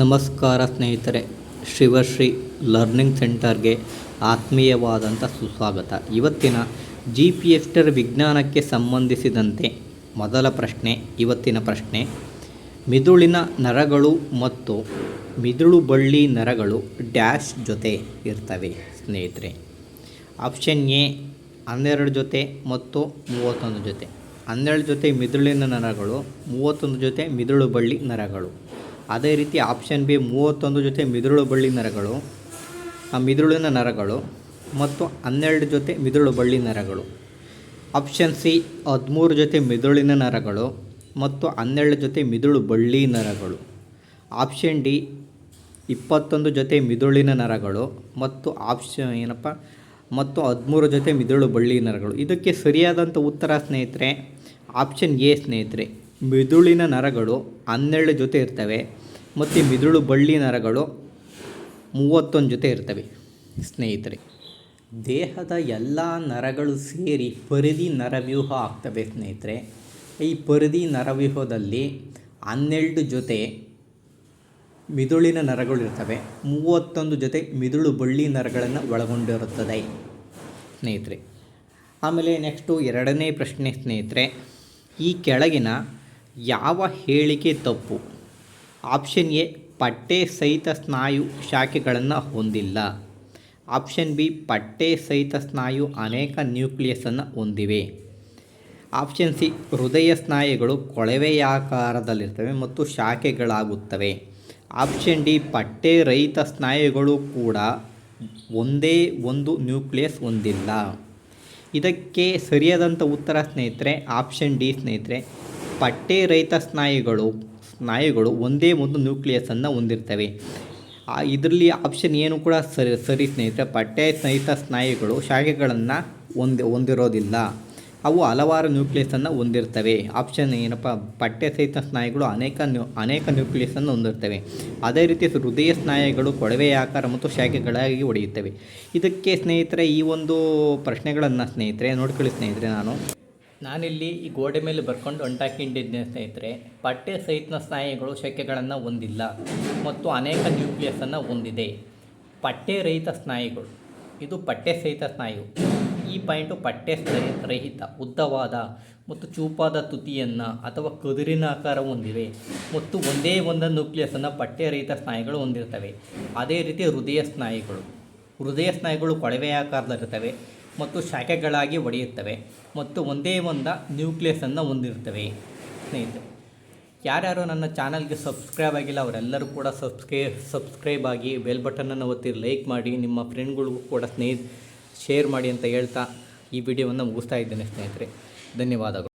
ನಮಸ್ಕಾರ ಸ್ನೇಹಿತರೆ, ಶಿವಶ್ರೀ ಲರ್ನಿಂಗ್ ಸೆಂಟರ್ಗೆ ಆತ್ಮೀಯವಾದಂಥ ಸುಸ್ವಾಗತ. ಇವತ್ತಿನ GPS ವಿಜ್ಞಾನಕ್ಕೆ ಸಂಬಂಧಿಸಿದಂತೆ ಮೊದಲ ಪ್ರಶ್ನೆ. ಇವತ್ತಿನ ಪ್ರಶ್ನೆ: ಮಿದುಳಿನ ನರಗಳು ಮತ್ತು ಮಿದುಳು ಬಳ್ಳಿ ನರಗಳು ಡ್ಯಾಶ್ ಜೊತೆ ಇರ್ತವೆ ಸ್ನೇಹಿತರೆ. ಆಪ್ಷನ್ ಎ 12 ಜೊತೆ ಮತ್ತು 31 ಜೊತೆ. 12 ಜೊತೆ ಮಿದುಳಿನ ನರಗಳು, 31 ಜೊತೆ ಮಿದುಳು ಬಳ್ಳಿ ನರಗಳು. ಅದೇ ರೀತಿ ಆಪ್ಷನ್ ಬಿ 31 ಜೊತೆ ಮಿದುಳು ಬಳ್ಳಿ ನರಗಳು, ಮಿದುಳಿನ ನರಗಳು ಮತ್ತು 12 ಜೊತೆ ಮಿದುಳು ಬಳ್ಳಿ ನರಗಳು. ಆಪ್ಷನ್ ಸಿ 13 ಜೊತೆ ಮಿದುಳಿನ ನರಗಳು ಮತ್ತು 12 ಜೊತೆ ಮಿದುಳು ಬಳ್ಳಿ ನರಗಳು. ಆಪ್ಷನ್ ಡಿ 21 ಜೊತೆ ಮಿದುಳಿನ ನರಗಳು ಮತ್ತು ಮತ್ತು 13 ಜೊತೆ ಮಿದುಳು ಬಳ್ಳಿ ನರಗಳು. ಇದಕ್ಕೆ ಸರಿಯಾದಂಥ ಉತ್ತರ ಸ್ನೇಹಿತರೆ ಆಪ್ಷನ್ ಎ ಸ್ನೇಹಿತರೆ. ಮಿದುಳಿನ ನರಗಳು 12 ಜೊತೆ ಇರ್ತವೆ ಮತ್ತು ಮಿದುಳು ಬಳ್ಳಿ ನರಗಳು 31 ಜೊತೆ ಇರ್ತವೆ ಸ್ನೇಹಿತರೆ. ದೇಹದ ಎಲ್ಲ ನರಗಳು ಸೇರಿ ಪರಿಧಿ ನರವ್ಯೂಹ ಆಗ್ತವೆ ಸ್ನೇಹಿತರೆ. ಈ ಪರಿಧಿ ನರವ್ಯೂಹದಲ್ಲಿ 12 ಜೊತೆ ಮಿದುಳಿನ ನರಗಳು ಇರ್ತವೆ, 31 ಜೊತೆ ಮಿದುಳು ಬಳ್ಳಿ ನರಗಳನ್ನು ಒಳಗೊಂಡಿರುತ್ತದೆ ಸ್ನೇಹಿತರೆ. ಆಮೇಲೆ ನೆಕ್ಸ್ಟು ಎರಡನೇ ಪ್ರಶ್ನೆ ಸ್ನೇಹಿತರೆ. ಈ ಕೆಳಗಿನ ಯಾವ ಹೇಳಿಕೆ ತಪ್ಪು? ಆಪ್ಷನ್ ಎ ಪಟ್ಟೆ ಸಹಿತ ಸ್ನಾಯು ಶಾಖೆಗಳನ್ನು ಹೊಂದಿಲ್ಲ. ಆಪ್ಷನ್ ಬಿ ಪಟ್ಟೆ ಸಹಿತ ಸ್ನಾಯು ಅನೇಕ ನ್ಯೂಕ್ಲಿಯಸನ್ನು ಹೊಂದಿವೆ. ಆಪ್ಷನ್ ಸಿ ಹೃದಯ ಸ್ನಾಯುಗಳು ಕೊಳವೆಯಾಕಾರದಲ್ಲಿರ್ತವೆ ಮತ್ತು ಶಾಖೆಗಳಾಗುತ್ತವೆ. ಆಪ್ಷನ್ ಡಿ ಪಟ್ಟೆ ರಹಿತ ಸ್ನಾಯುಗಳು ಕೂಡ ಒಂದೇ ಒಂದು ನ್ಯೂಕ್ಲಿಯಸ್ ಹೊಂದಿಲ್ಲ. ಇದಕ್ಕೆ ಸರಿಯಾದಂಥ ಉತ್ತರ ಸ್ನೇಹಿತರೆ ಆಪ್ಷನ್ ಡಿ ಸ್ನೇಹಿತರೆ. ಪಟ್ಟೆ ರಹಿತ ಸ್ನಾಯುಗಳು ಒಂದೇ ಒಂದು ನ್ಯೂಕ್ಲಿಯಸನ್ನು ಹೊಂದಿರ್ತವೆ. ಇದರಲ್ಲಿ ಆಪ್ಷನ್ ಏನು ಕೂಡ ಸರಿ ಸ್ನೇಹಿತರೆ. ಪಟ್ಟೆ ಸಹಿತ ಸ್ನಾಯುಗಳು ಶಾಖೆಗಳನ್ನು ಹೊಂದಿರೋದಿಲ್ಲ, ಅವು ಹಲವಾರು ನ್ಯೂಕ್ಲಿಯಸನ್ನು ಹೊಂದಿರ್ತವೆ. ಆಪ್ಷನ್ ಏನಪ್ಪ, ಪಟ್ಟೆ ಸಹಿತ ಸ್ನಾಯುಗಳು ಅನೇಕ ನ್ಯೂಕ್ಲಿಯಸನ್ನು ಹೊಂದಿರ್ತವೆ. ಅದೇ ರೀತಿ ಹೃದಯ ಸ್ನಾಯುಗಳು ಕೊಳವೆಯಾಕಾರ ಮತ್ತು ಶಾಖೆಗಳಾಗಿ ಒಡೆಯುತ್ತವೆ. ಇದಕ್ಕೆ ಸ್ನೇಹಿತರೆ ಈ ಒಂದು ಪ್ರಶ್ನೆಗಳನ್ನು ಸ್ನೇಹಿತರೆ ನೋಡ್ಕೊಳ್ಳಿ ಸ್ನೇಹಿತರೆ. ನಾನಿಲ್ಲಿ ಈ ಗೋಡೆ ಮೇಲೆ ಬರ್ಕೊಂಡು ಹೊಂಟಾಕೊಂಡಿದ್ದೇನೆ ಸ್ನೇಹಿತರೆ. ಪಟ್ಟೆ ಸಹಿತ ಸ್ನಾಯುಗಳು ಶಾಖೆಗಳನ್ನು ಹೊಂದಿಲ್ಲ ಮತ್ತು ಅನೇಕ ನ್ಯೂಕ್ಲಿಯಸನ್ನು ಹೊಂದಿದೆ. ಪಟ್ಟೆ ರಹಿತ ಸ್ನಾಯುಗಳು, ಇದು ಪಟ್ಟೆ ಸಹಿತ ಸ್ನಾಯು. ಈ ಪಾಯಿಂಟು ಪಟ್ಟೆ ರಹಿತ, ಉದ್ದವಾದ ಮತ್ತು ಚೂಪಾದ ತುದಿಯನ್ನು ಅಥವಾ ಕದಿರಿನ ಆಕಾರ ಹೊಂದಿವೆ ಮತ್ತು ಒಂದೇ ಒಂದು ನ್ಯೂಕ್ಲಿಯಸನ್ನು ಪಟ್ಟೆ ರಹಿತ ಸ್ನಾಯುಗಳು ಹೊಂದಿರ್ತವೆ. ಅದೇ ರೀತಿ ಹೃದಯ ಸ್ನಾಯುಗಳು ಕೊಳವೆಯಾಕಾರದಲ್ಲಿರ್ತವೆ ಮತ್ತು ಶಾಖೆಗಳಾಗಿ ಒಡೆಯುತ್ತವೆ ಮತ್ತು ಒಂದೇ ಒಂದು ನ್ಯೂಕ್ಲಿಯಸನ್ನು ಹೊಂದಿರ್ತವೆ ಸ್ನೇಹಿತರೆ. ಯಾರ್ಯಾರು ನನ್ನ ಚಾನಲ್ಗೆ ಸಬ್ಸ್ಕ್ರೈಬ್ ಆಗಿಲ್ಲ ಅವರೆಲ್ಲರೂ ಕೂಡ ಸಬ್ಸ್ಕ್ರೈಬ್ ಆಗಿ ಬೆಲ್ ಬಟನನ್ನು ಒತ್ತಿ ಲೈಕ್ ಮಾಡಿ, ನಿಮ್ಮ ಫ್ರೆಂಡ್ಗಳಿಗೂ ಕೂಡ ಶೇರ್ ಮಾಡಿ ಅಂತ ಹೇಳ್ತಾ ಈ ವಿಡಿಯೋವನ್ನು ಮುಗಿಸ್ತಾ ಇದ್ದೇನೆ ಸ್ನೇಹಿತರೆ. ಧನ್ಯವಾದಗಳು.